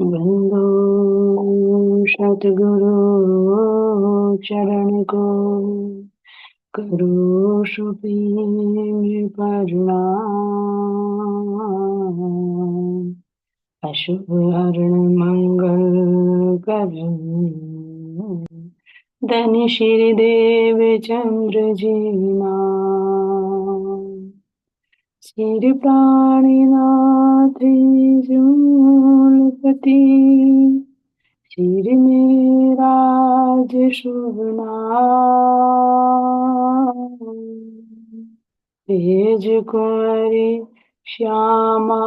बंदो सतगुरु चरण को करो सुपीम प्रणाम। अशुभ हरण मंगल करण धन श्री देव चंद्र जीना श्री प्राणीनाथ जूलपति श्री मेराज शुभ नाम तेज कुंवरी श्यामा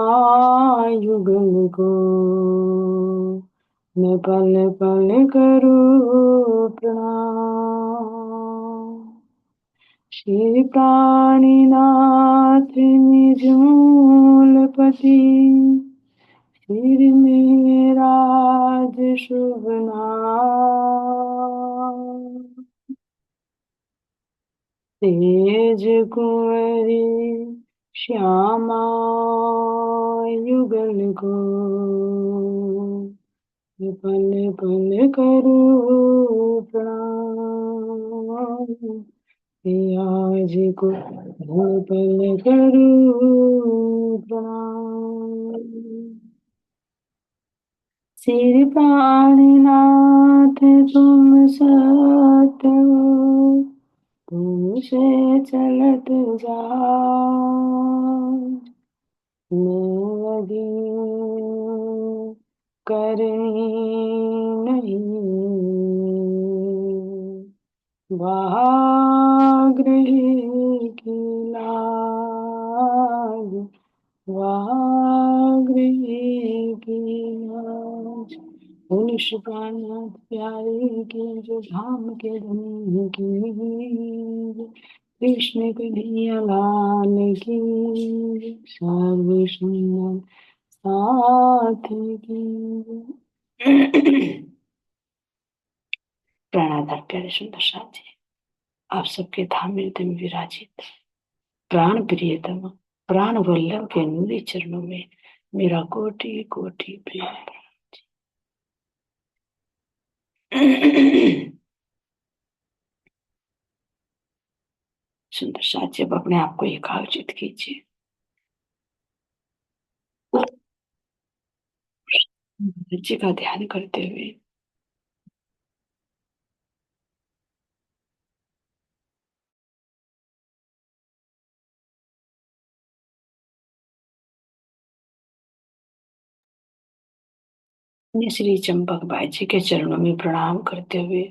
युगल को मैं पल पल करूं प्रणाम। श्री प्राणीनाथ निजूलपति श्री मेराज शुभ नाम तेज कुंवरी श्यामा युगल को पल पल करूं प्रणाम। आज को पल पल करूं प्रणाम। श्री प्राणीनाथ तुम सत हो तुमसे चलत जाऊं मैं लगी करनी नहीं वागृह की लाज वागृह की लाज। बोलो श्री प्राणनाथ प्यारे की जो धाम के धनी की कृष्ण कन्हैया लाल की सर्व सुंदर साथ की। प्राणाधार प्यारे सुंदर साथ जी, आप सबके धाम हृदय में विराजित प्राण प्रियतम प्राण वल्लभ के नूरी चरणों में मेरा कोटि कोटि प्रेम। सुंदर साथ जी, अब अपने आप को एकाग्रचित कीजिए। जी का ध्यान करते हुए श्री चंपक बाई जी के चरणों में प्रणाम करते हुए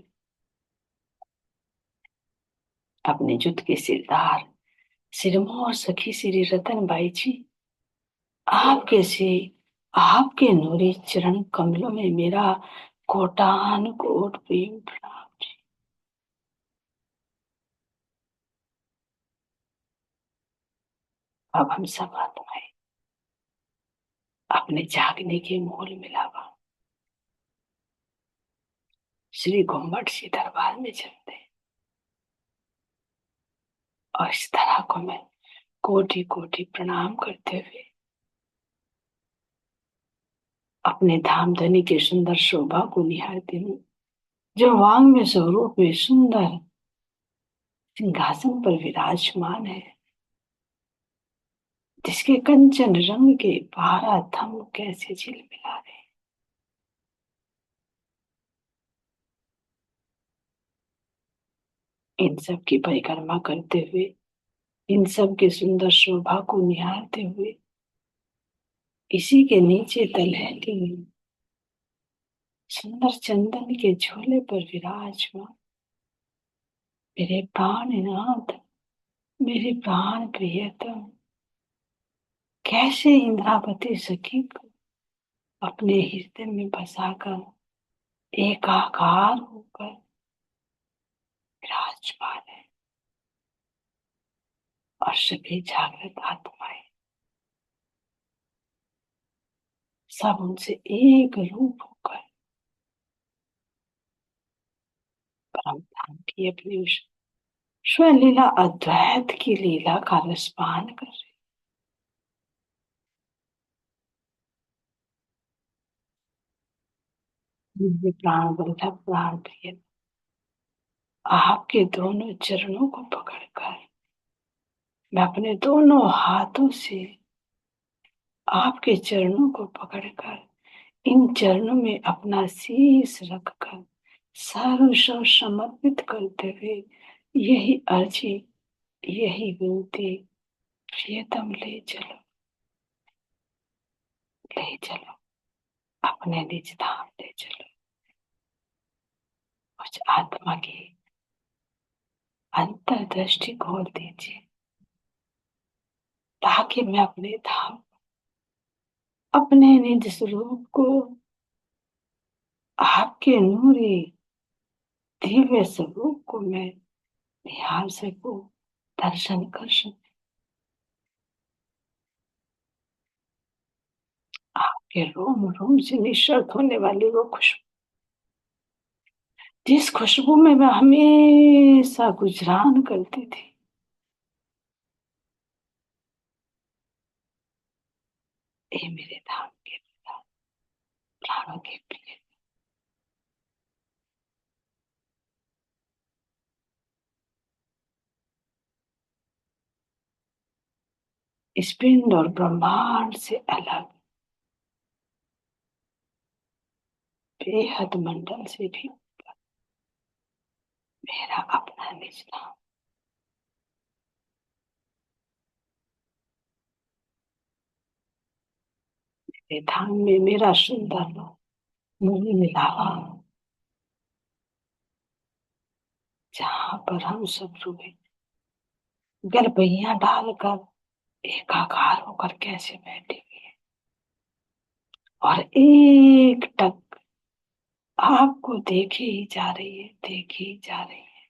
अपने जुट के सिरदार सिरमौर सखी श्री रतन बाई जी, आपके नूरी चरण कमलों में मेरा कोटान कोट प्रेम प्रणाम जी। अब हम सब आत्माएं अपने जागने के मूल मिलावा श्री घुम्मट सी दरबार में चलते और इस तरह को मैं कोटि कोटि प्रणाम करते हुए अपने धाम धनी के सुंदर शोभा को निहारती हूँ, जो वांग में स्वरूप में सुंदर सिंहासन पर विराजमान है, जिसके कंचन रंग के पारा थम कैसे झिलमिला रहे। इन सब की परिक्रमा करते हुए, इन सब के सुंदर शोभा को निहारते हुए, इसी के नीचे तलहटी सुंदर चंदन के झोले पर विराजमान मेरे प्राणनाथ, मेरे प्राण प्रियतम, कैसे इंद्रावती सखी को अपने हृदय में बसाकर एकाकार होकर विराजमान है। और सभी जागृत आत्माएं सब उनसे एक रूप होकर परम धाम की अपनी उस स्वलीला अद्वैत की लीला का रसपान कर रहे। मुझे प्राण वल्लभ प्राण प्रिय आपके दोनों चरणों को पकड़कर मैं अपने दोनों हाथों से आपके चरणों को पकड़कर इन चरणों में अपना शीश रखकर सर्व स्व समर्पित करते हुए यही अर्जी, यही विनती, प्रियतम ले चलो, ले चलो, अपने निज धाम ले चलो। उस आत्मा की अंतर्दृष्टि खोल दीजिए ताकि मैं अपने धाम, अपने निज स्वरूप को, आपके नूरी दिव्य स्वरूप को मैं निहार सकूं, दर्शन कर सकूं। आपके रोम रोम से निःशर्त होने वाली वो खुशबू, जिस खुशबू में मैं हमेशा गुजरान करती थी, ये मेरे धाम के प्राणों के प्रिय इस पिंड और ब्रह्मांड से अलग बेहद मंडल से भी मेरा अपना निज धाम, मेरे धाम में मेरा सुंदर मूल मिलावा, जहाँ पर हम सब रुके गलबैया डालकर एकाकार होकर कैसे बैठे हुए हैं और एक टक आपको देखे ही जा रही है, देखे ही जा रही है।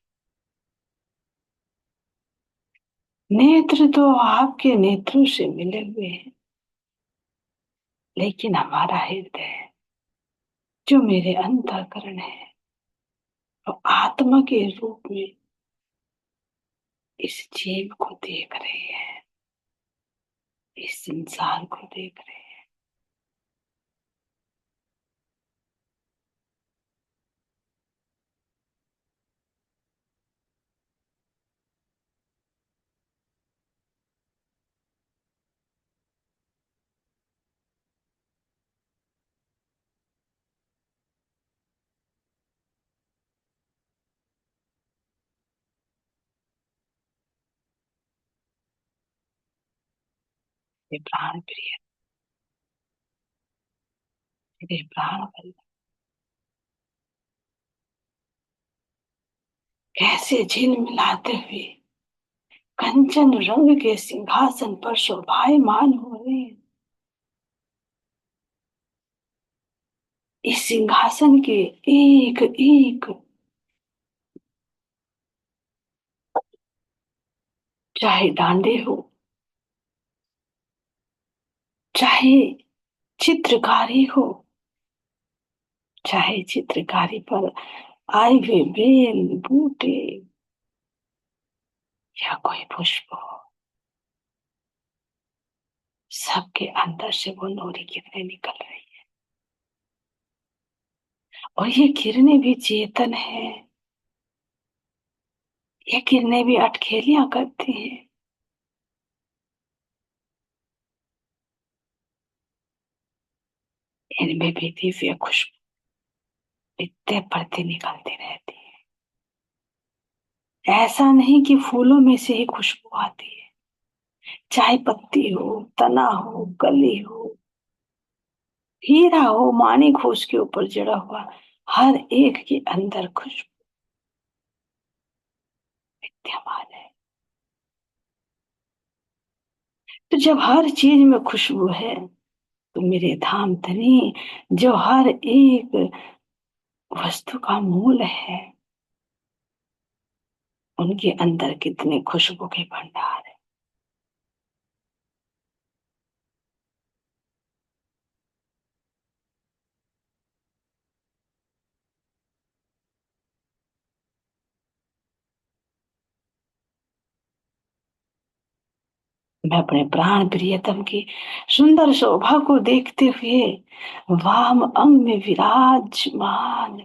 नेत्र तो आपके नेत्रों से मिले हुए हैं, लेकिन हमारा हृदय जो मेरे अंतःकरण है वो आत्मा के रूप में इस जीव को देख रहे हैं, इस संसार को देख रहे हैं। ये प्राण प्रिय, ये प्राण बल कैसे झिलमिलाते हुए कंचन रंग के सिंहासन पर शोभायमान हो रहे हैं। इस सिंहासन के एक एक, चाहे डांडे हो, चाहे चित्रकारी हो, चाहे चित्रकारी पर आए हुए बेल बूटे या कोई पुष्प हो, सबके अंदर से वो नूरी किरणें निकल रही है और ये किरणें भी चेतन है। ये किरणें भी अटखेलियां करती हैं। इनमें भी दिव्य खुशबू नित्य बढ़ती निकलती रहती है। ऐसा नहीं कि फूलों में से ही खुशबू आती है, चाहे पत्ती हो, तना हो, कली हो, हीरा हो, माणिक हो, उसके ऊपर जड़ा हुआ हर एक के अंदर खुशबू विद्यमान है। तो जब हर चीज में खुशबू है तो मेरे धाम धनी जो हर एक वस्तु का मूल है, उनके अंदर कितने खुशबू के भंडार है। मैं अपने प्राण प्रियतम की सुंदर शोभा को देखते हुए वाम अंग में विराजमान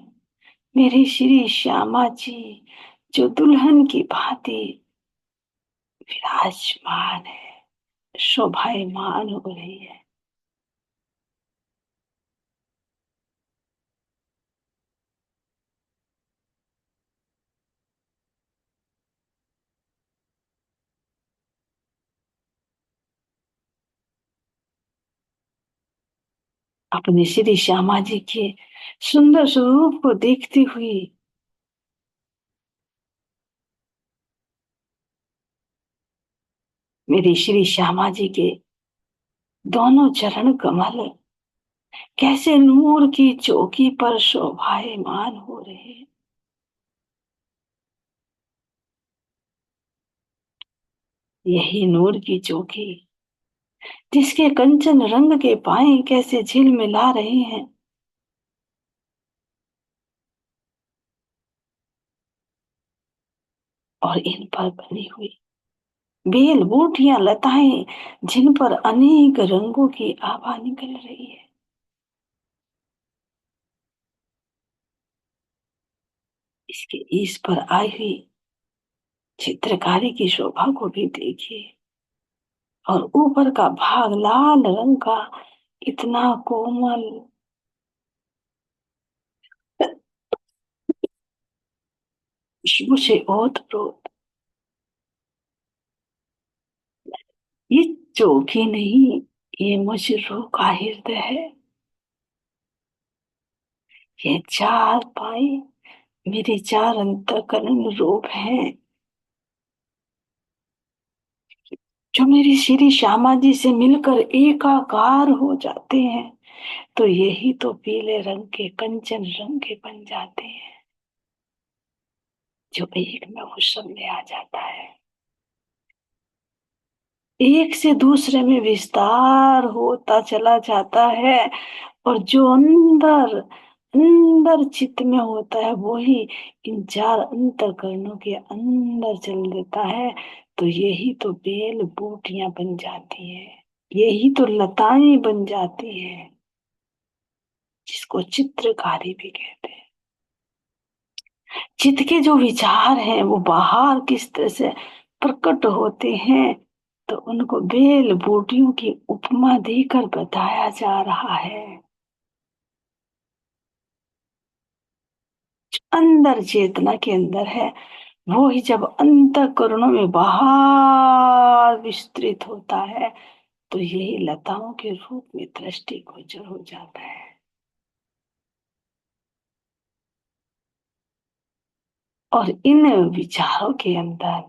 मेरी श्री श्यामा जी जो दुल्हन की भांति विराजमान है, शोभायमान हो रही है। अपने श्री श्यामा जी के सुंदर स्वरूप को देखती हुई मेरी श्री श्यामा जी के दोनों चरण कमल कैसे नूर की चौकी पर शोभायमान हो रहे हैं। यही नूर की चौकी जिसके कंचन रंग के पाए कैसे झिलमिला रहे हैं, और इन पर बनी हुई बेल बूटियां लताएं जिन पर अनेक रंगों की आभा निकल रही है। इसके इस पर आई हुई चित्रकारी की शोभा को भी देखिए, और ऊपर का भाग लाल रंग का इतना कोमल, खुशबू से ओत-प्रोत। ये चौकी नहीं, ये मुझ रूह का हृदय है। ये चार पाए मेरे चार अंतःकरण रूप हैं जो मेरी श्री श्यामा जी से मिलकर एकाकार हो जाते हैं। तो यही तो पीले रंग के कंचन रंग के बन जाते हैं जो एक में हुस्न में आ जाता है, एक से दूसरे में विस्तार होता चला जाता है। और जो अंदर अंदर चित्त में होता है वही इन चार अंतःकरणों के अंदर चल देता है। तो यही तो बेल बूटियां बन जाती है, यही तो लताएं बन जाती है जिसको चित्रकारी भी कहते हैं। चित्त के जो विचार हैं वो बाहर किस तरह से प्रकट होते हैं, तो उनको बेल बूटियों की उपमा देकर बताया जा रहा है। अंदर चेतना के अंदर है वो ही जब अंतःकरणों में बाहर विस्तृत होता है, तो यही लताओं के रूप में दृष्टि गोचर हो जाता है। और इन विचारों के अंदर,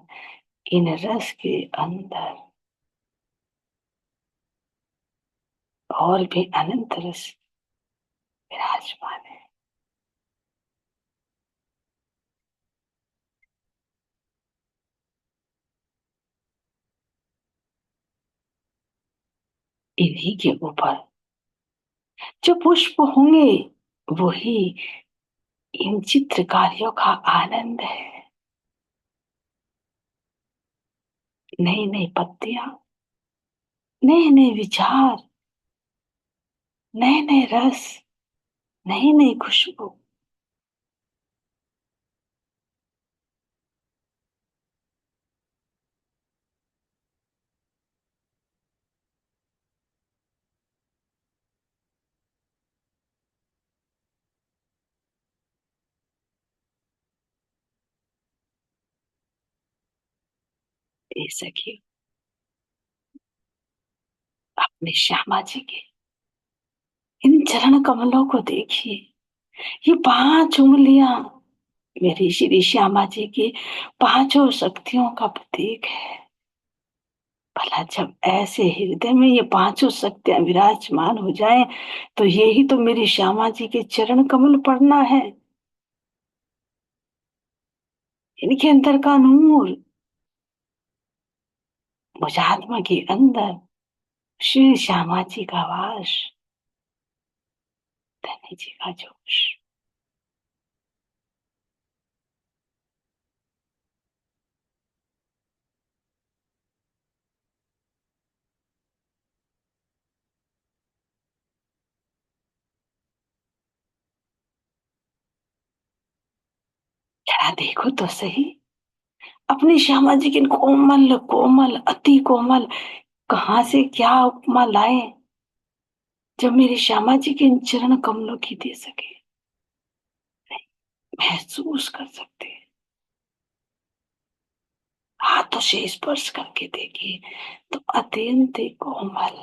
इन रस के अंदर और भी अनंत रस विराजमान है। इन्हीं के ऊपर जो पुष्प होंगे वही इन चित्रकारियों का आनंद है। नई नई पत्तियां, नए नए विचार, नए नए रस, नई नई खुशबू। दे सके अपने श्यामा जी के इन चरण कमलों को देखिए। ये 5 उंगलियां मेरी श्री श्यामा जी की पांचों शक्तियों का प्रतीक है। भला जब ऐसे हृदय में ये पांचों शक्तियां विराजमान हो जाएं, तो यही तो मेरी श्यामा जी के चरण कमल पढ़ना है। इनके अंदर का नूर मुझ आत्मा के अंदर श्री श्यामा जी का वास, धनी जी का जोश। जरा देखो तो सही, अपनी श्यामा जी की कोमल कोमल अति कोमल कहाँ से क्या उपमा लाए, जब मेरी श्यामा जी के इन चरण कमलों की दे सके। महसूस कर सकते हैं, हाथों से स्पर्श करके देखिए तो अत्यंत ही कोमल,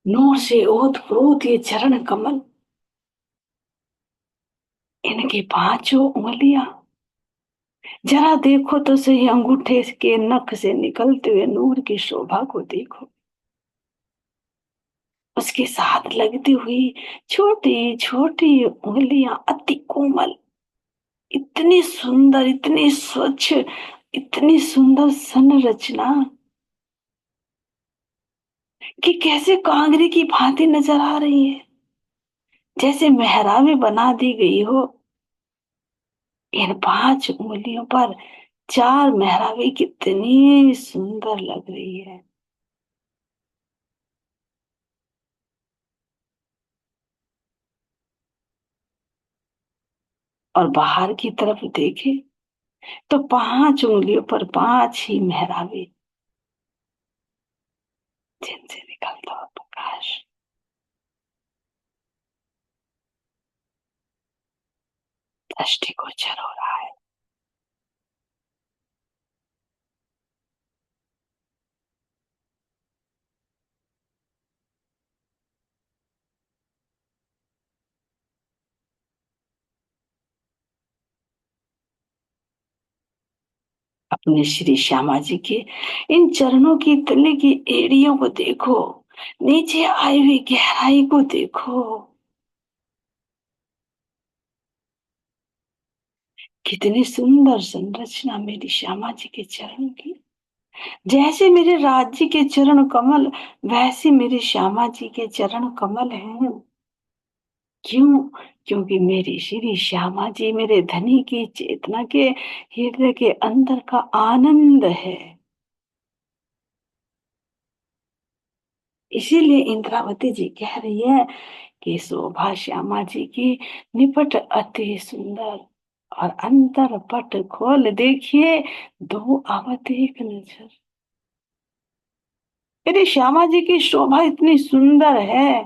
नूर से ओत प्रोत ये चरण कमल, इनकी पांचों उंगलियां, जरा देखो तो सही अंगूठे के नख से निकलते हुए नूर की शोभा को देखो, उसके साथ लगती हुई छोटी छोटी उंगलियां अति कोमल, इतनी सुंदर इतनी स्वच्छ, इतनी सुंदर संरचना कि कैसे कांगरी की भांति नजर आ रही है, जैसे मेहराबें बना दी गई हो। इन पांच उंगलियों पर चार मेहराबें कितनी सुंदर लग रही है। और बाहर की तरफ देखे तो पांच उंगलियों पर पांच ही मेहराबें, जिनसे निकलता हुआ प्रकाश दृष्टिगोचर हो रहा है। अपने श्री श्यामा जी के इन चरणों की तले की एड़ियों को देखो, नीचे आई हुई गहराई को देखो, कितनी सुंदर संरचना मेरी श्यामा जी के चरणों की। जैसे मेरे राज्य के चरण कमल, वैसे मेरे श्यामा जी के चरण कमल हैं। क्यों? क्योंकि मेरी श्री श्यामा जी मेरे धनी की चेतना के हृदय के अंदर का आनंद है। इसीलिए इंद्रावती जी कह रही है कि शोभा श्यामा जी की निपट अति सुंदर, और अंतर पट खोल देखिए दो आवत एक नजर। मेरी श्यामा जी की शोभा इतनी सुंदर है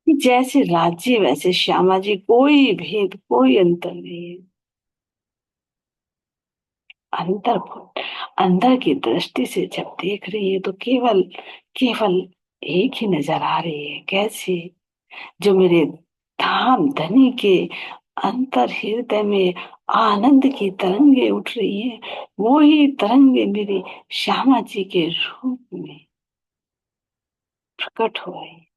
कि जैसे राज्य वैसे श्यामा जी, कोई भेद कोई अंतर नहीं है। अंतर अंदर की दृष्टि से जब देख रही है तो केवल केवल एक ही नजर आ रही है। कैसी? जो मेरे धाम धनी के अंतर हृदय में आनंद की तरंगे उठ रही है, वो ही तरंगे मेरी श्यामा जी के रूप में प्रकट हो रही है।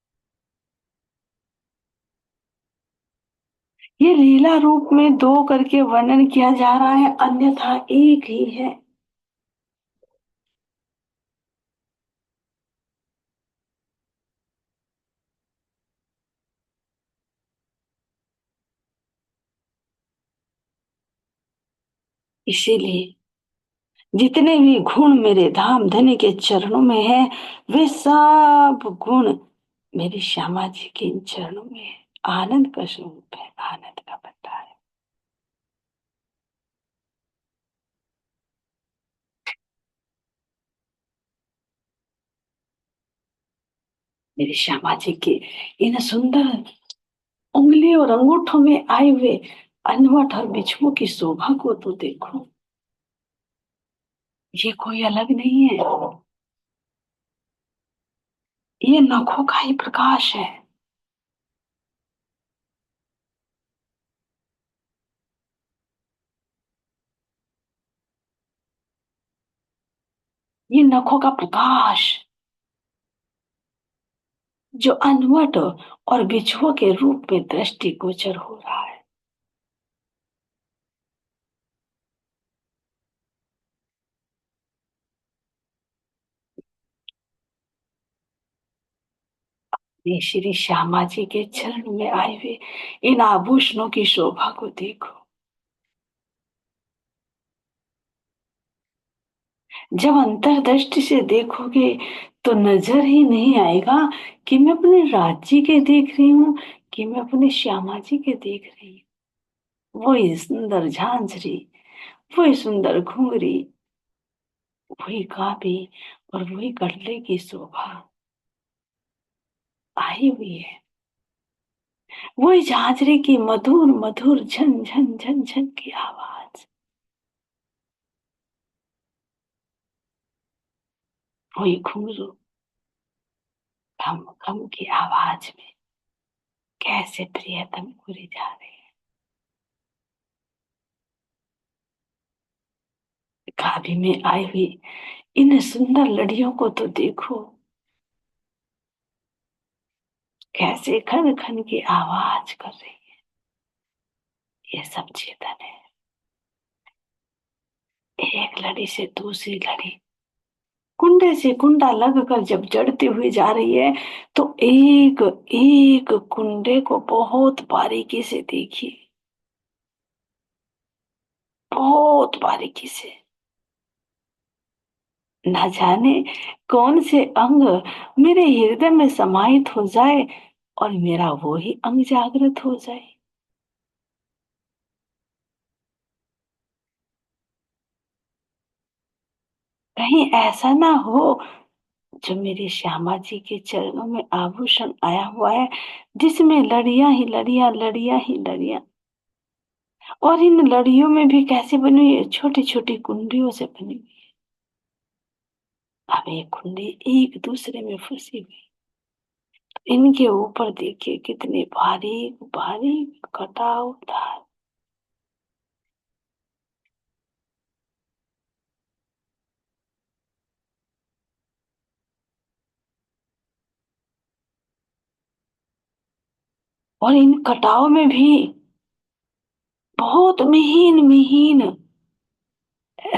ये लीला रूप में दो करके वर्णन किया जा रहा है, अन्यथा एक ही है। इसीलिए जितने भी गुण मेरे धाम धनी के चरणों में है, वे सब गुण मेरी श्यामा जी के इन चरणों में है। आनंद का स्वरूप है, आनंद का भंडार है। मेरी श्यामा जी के इन सुंदर उंगली और अंगूठों में आए हुए अनवट और बिछुओं की शोभा को तो देखो, ये कोई अलग नहीं है, ये नखों का ही प्रकाश है। ये नखों का प्रकाश जो अनवट और बिछुओं के रूप में दृष्टिगोचर हो रहा है। ये श्री श्यामा जी के चरण में आए हुए इन आभूषणों की शोभा को देखो, जब अंतर्दृष्टि से देखोगे तो नजर ही नहीं आएगा कि मैं अपने राज्य के देख रही हूँ, कि मैं अपने श्यामा जी के देख रही हूँ। वही सुंदर झांझरी, वही सुंदर घुंघरी, वही काबी और वही कटले की शोभा आई हुई है। वही झांझरी की मधुर मधुर झन झन झन झन की आवाज, वही घुंघरू खम खम की आवाज में कैसे प्रियतम घुरी जा रही है। काबी में आई हुई इन सुंदर लड़ियों को तो देखो, कैसे खन खन की आवाज कर रही है। ये सब चेतन है। एक लड़ी से दूसरी लड़ी, कुंडे से कुंडा लगकर जब जड़ती हुई जा रही है, तो एक एक कुंडे को बहुत बारीकी से देखिए, बहुत बारीकी से। न जाने कौन से अंग मेरे हृदय में समाहित हो जाए और मेरा वो ही अंग जागृत हो जाए। कहीं ऐसा ना हो जो मेरे श्यामा जी के चरणों में आभूषण आया हुआ है, जिसमें लड़ियां ही लड़ियां, लड़ियां ही लड़ियां, और इन लड़ियों में भी कैसे बनी हुई है, छोटी छोटी कुंडियों से बनी हुई। अब ये कुंडी एक दूसरे में फंसी हुई, इनके ऊपर देखिए कितने बारीक बारीक कटाव धार। और इन कटाव में भी बहुत महीन महीन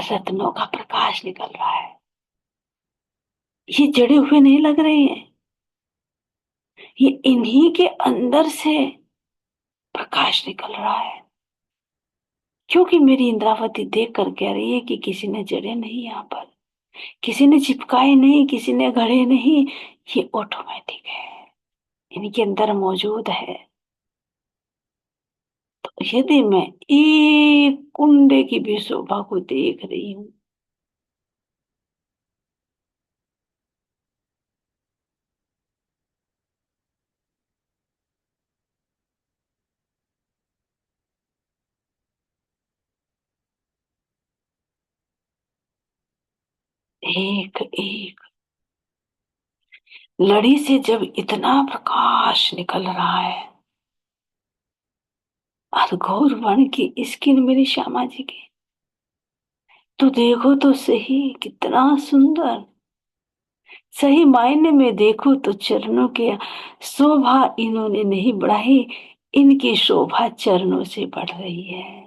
रत्नों का प्रकाश निकल रहा है। ये जड़े हुए नहीं लग रहे हैं, ये इन्हीं के अंदर से प्रकाश निकल रहा है। क्योंकि मेरी इंद्रावती देख कर कह रही है कि किसी ने जड़े नहीं, यहाँ पर किसी ने चिपकाए नहीं, किसी ने गढ़े नहीं, ये ऑटोमेटिक है, इनके अंदर मौजूद है। तो यदि मैं एक कुंडे की भी शोभा को देख रही हूँ, एक एक लड़ी से जब इतना प्रकाश निकल रहा है, और घोर वर्ण की स्किन मेरी श्यामा जी की, तो देखो तो सही कितना सुंदर। सही मायने में देखो तो चरणों की शोभा इन्होंने नहीं बढ़ाई, इनकी शोभा चरणों से बढ़ रही है।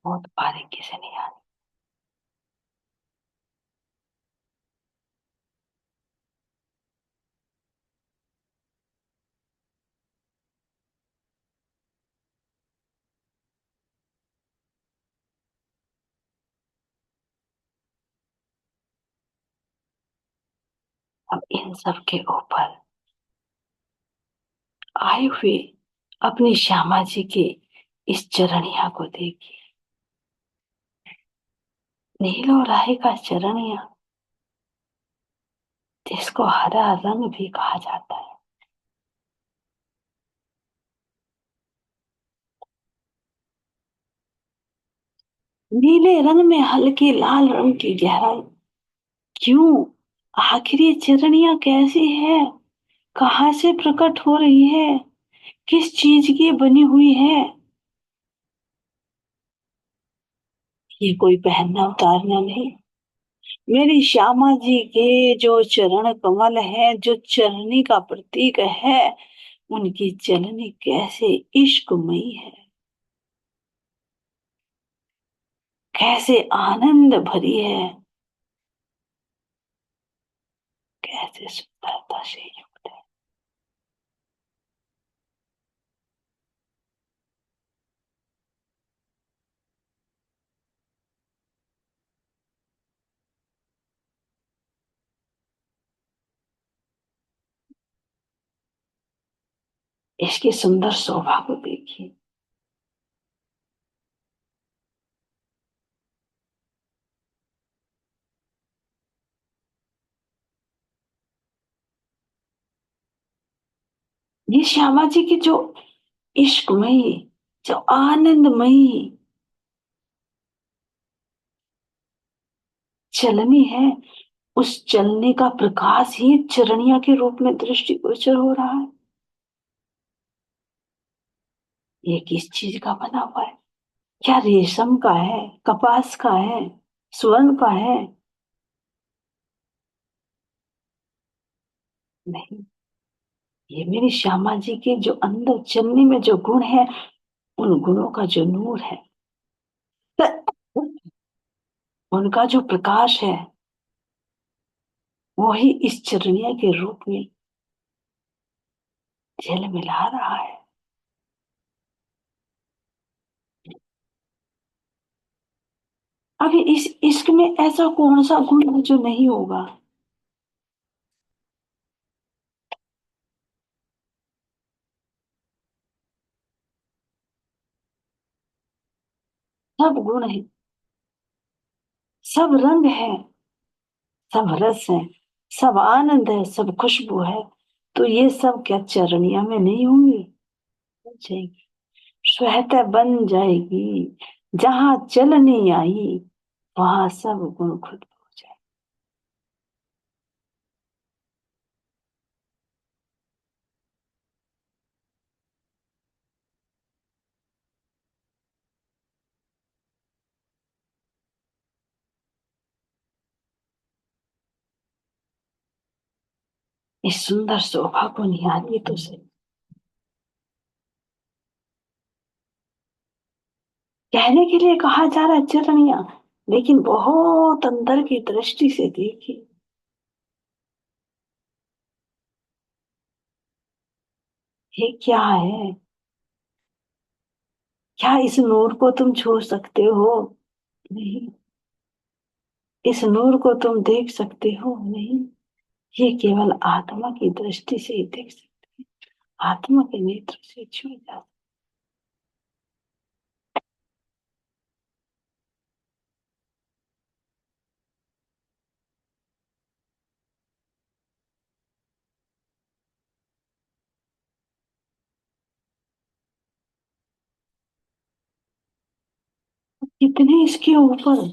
बहुत बारीकी से नहीं आती। अब इन सब के ऊपर आए हुए अपनी श्यामा जी के इस चरणिया को देखिए, नील और राही का चरणिया, जिसको हरा रंग भी कहा जाता है। नीले रंग में हल्की लाल रंग की गहराई, क्यों? आखिर ये चरणिया कैसी है, कहाँ से प्रकट हो रही है, किस चीज की बनी हुई है? ये कोई पहनना उतारना नहीं, मेरी श्यामा जी के जो चरण कमल है, जो चरनी का प्रतीक है, उनकी चलनी कैसे इश्कमयी है, कैसे आनंद भरी है, कैसे सुंदरता से युक्त है। इसकी सुंदर शोभा को देखिए। ये श्यामा जी की जो इश्कमयी, जो आनंदमयी चलनी है, उस चलने का प्रकाश ही चरणिया के रूप में दृष्टिगोचर हो रहा है। ये किस चीज का बना हुआ है? क्या रेशम का है, कपास का है, स्वर्ण का है? नहीं, ये मेरी श्यामा जी के जो अंदर चलने में जो गुण है, उन गुणों का जो नूर है, उनका जो प्रकाश है, वही इस चरणिया के रूप में झिलमिला रहा है। अभी इस इश्क में ऐसा कौन सा गुण है जो नहीं होगा? सब गुण है, सब रंग है, सब रस है, सब आनंद है, सब खुशबू है। तो ये सब क्या चरणिया में नहीं होंगी? हो जाएगी, श्वेता बन जाएगी। जहां चलनी आई, वहां सब गुण खुद हो जाए। इस सुंदर शोभा को निहारिए तो सही। कहने के लिए कहा जा रहा है चरणिया, लेकिन बहुत अंदर की दृष्टि से देखिए। ये क्या है? क्या इस नूर को तुम छू सकते हो? नहीं। इस नूर को तुम देख सकते हो? नहीं। ये केवल आत्मा की दृष्टि से ही देख सकते, आत्मा के नेत्र से छू जा। कितने इसके ऊपर,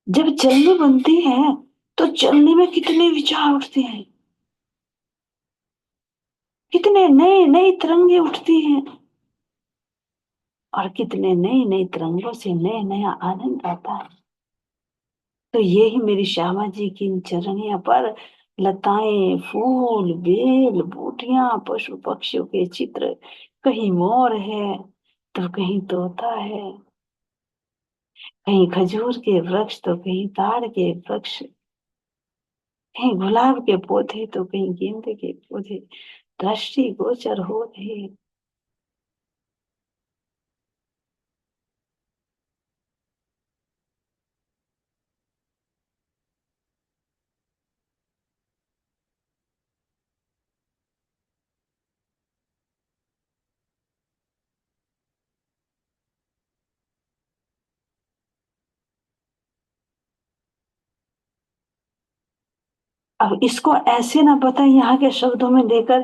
जब चलनी बनती है तो चलनी में कितने विचार उठते हैं, कितने नए नए तरंगे उठती हैं, और कितने नए नए तरंगों से नया नया आनंद आता है। तो ये ही मेरी श्यामा जी की इन चरणिया पर लताएं, फूल, बेल, बूटियां, पशु पक्षियों के चित्र, कहीं मोर है तो कहीं तोता है, कहीं खजूर के वृक्ष तो कहीं ताड़ के वृक्ष, कहीं गुलाब के पौधे तो कहीं गेंदे के पौधे दृष्टि गोचर हो रहे। अब इसको ऐसे ना बताएं यहाँ के शब्दों में लेकर,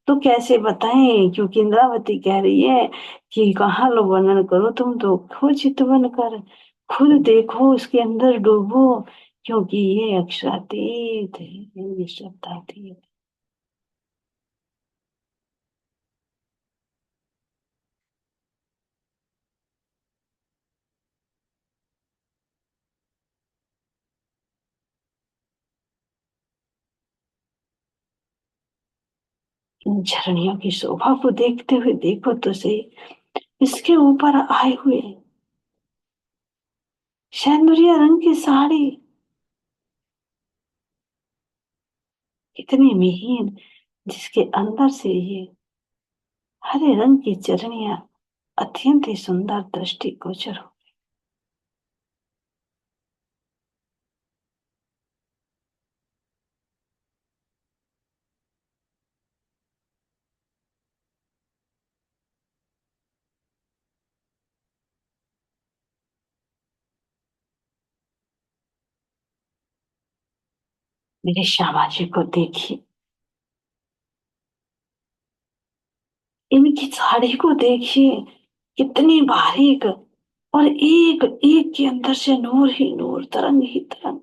तो कैसे बताएं? क्योंकि इंद्रावती कह रही है कि कहाँ लो वर्णन करो, तुम तो खो चितवन कर, खुद देखो, उसके अंदर डूबो, क्योंकि ये अक्षरातीत है, ये शब्दातीत। इन झरनियों की शोभा को देखते हुए देखो तो सही, इसके ऊपर आए हुए सेंदुरिया रंग की साड़ी, इतनी मिहीन, जिसके अंदर से ये हरे रंग की चरणियां अत्यंत ही सुंदर दृष्टिगोचर हो। मेरे श्यामा जी को देखिए, इनकी साड़ी को देखिए, कितनी बारीक, और एक एक के अंदर से नूर ही नूर, तरंग ही तरंग,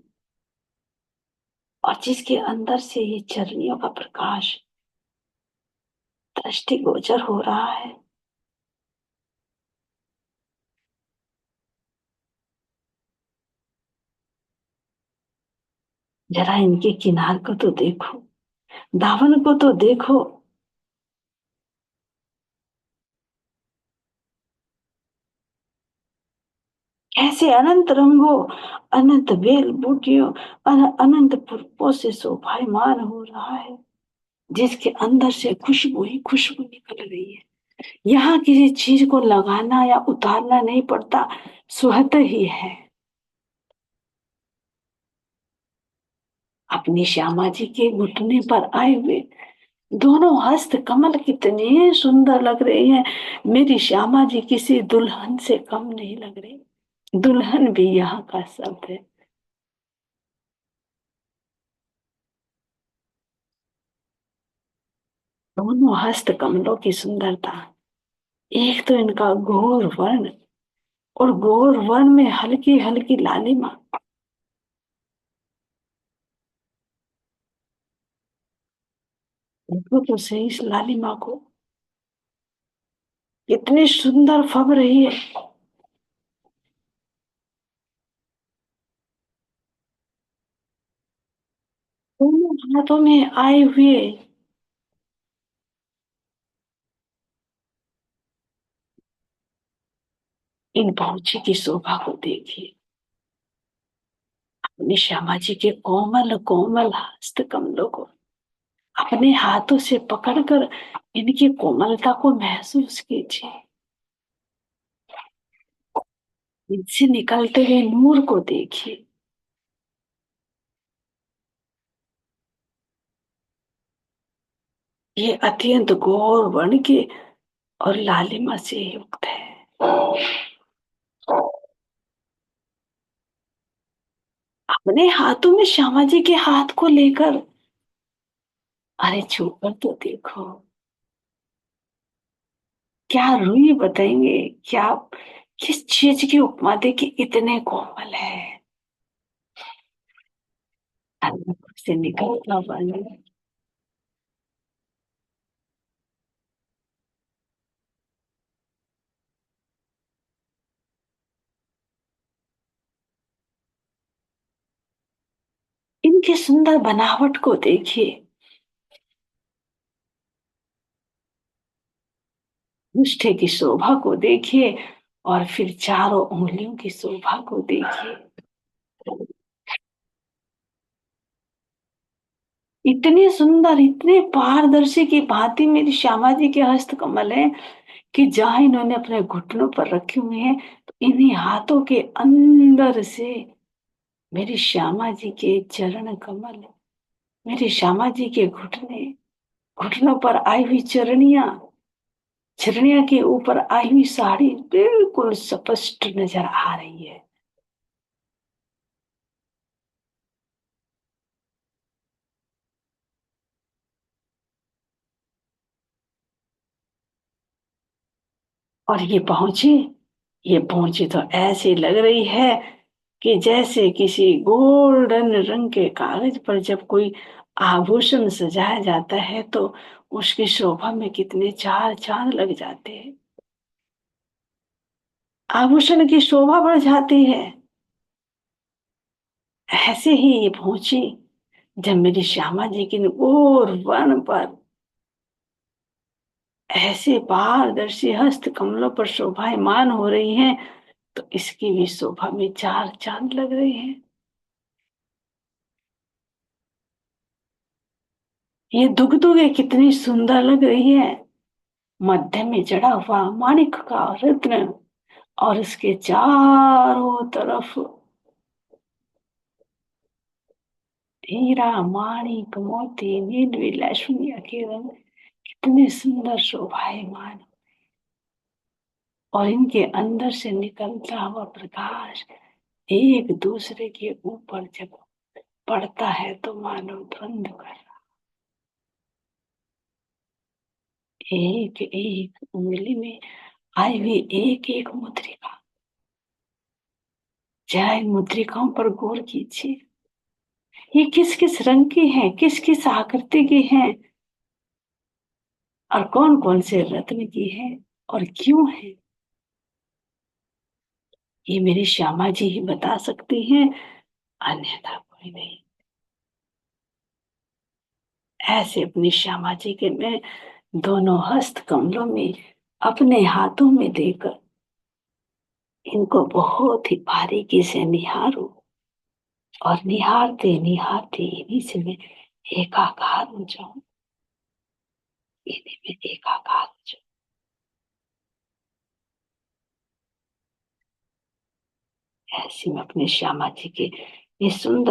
और जिसके अंदर से ये चरनियों का प्रकाश दृष्टिगोचर हो रहा है। जरा इनके किनार को तो देखो, दामन को तो देखो, कैसे अनंत रंगों, अनंत बेल बूटियों, अनंत पुष्पों से शोभायमान हो रहा है, जिसके अंदर से खुशबू ही खुशबू निकल रही है। यहाँ किसी चीज को लगाना या उतारना नहीं पड़ता, स्वतः ही है। अपनी श्यामा जी के घुटने पर आए हुए दोनों हस्त कमल कितने सुंदर लग रहे हैं। मेरी श्यामा जी किसी दुल्हन से कम नहीं लग रही। दुल्हन भी यहाँ का शब्द है। दोनों हस्त कमलों की सुंदरता, एक तो इनका घोर वर्ण, और घोर वर्ण में हल्की हल्की लालिमा। देखो तो सही इस लालिमा को, इतनी सुंदर फब रही है। दोनों हाथों में आए हुए इन पहुंची की शोभा को देखिए। अपनी श्यामा जी के कोमल कोमल हस्त कमलों को अपने हाथों से पकड़कर इनकी कोमलता को महसूस कीजिए। इनसे निकलते हुए नूर को देखिए। ये अत्यंत गौर वर्ण के और लालिमा से युक्त है। अपने हाथों में श्यामा जी के हाथ को लेकर, अरे छूकर तो देखो, क्या रूई बताएंगे, क्या किस चीज की उपमा दे कि इतने कोमल है। अंदर से निकलता वर्ण, इनकी सुंदर बनावट को देखिए। मुष्ठे की शोभा को देखिए, और फिर चारों उंगलियों की शोभा को देखिए। इतने सुंदर, इतने पारदर्शी की भांति मेरी श्यामा जी के हस्त कमल है, कि जहां इन्होंने अपने घुटनों पर रखे हुए हैं, तो इन्हीं हाथों के अंदर से मेरी श्यामा जी के चरण कमल, मेरी श्यामा जी के घुटने, घुटनों पर आई हुई चरणियां, चरणिया के ऊपर आई हुई साड़ी बिल्कुल स्पष्ट नजर आ रही है। और ये पहुंची तो ऐसी लग रही है कि जैसे किसी गोल्डन रंग के कागज पर जब कोई आभूषण सजाया जाता है तो उसकी शोभा में कितने चार चांद लग जाते हैं। आभूषण की शोभा बढ़ जाती है। ऐसे ही ये पहुंची जब मेरी श्यामा जी की गोर वर्ण पर ऐसे पारदर्शी हस्त कमलों पर शोभायमान हो रही हैं, तो इसकी भी शोभा में चार चांद लग रहे हैं। ये दुगदुगे कितनी सुंदर लग रही है। मध्य में जड़ा हुआ माणिक का रत्न, और इसके चारों तरफ हीरा माणिक मोती नील विलासुनिया के रंग कितने सुंदर शोभायमान। और इनके अंदर से निकलता हुआ प्रकाश एक दूसरे के ऊपर जब पड़ता है तो मानो द्वंद्व कर रहा। एक एक उंगली में आई हुई एक एक मुद्रिका, जरा इन मुद्रिकाओं पर गौर कीजिए। ये किस किस रंग की हैं, किस किस आकृति की हैं, और कौन कौन से रत्न की है, और क्यों है, ये मेरी श्यामा जी ही बता सकती हैं, अन्यथा कोई नहीं। ऐसे अपनी श्यामा जी के मैं दोनों हस्त कमलों में अपने हाथों में देकर इनको बहुत ही बारीकी से निहारूं, और निहारते निहारते इन्हीं से मैं एकाकार हो जाऊं, इन्हीं में एकाकार हो जाऊं। ऐसी मैं अपने श्यामा जी के ये सुंदर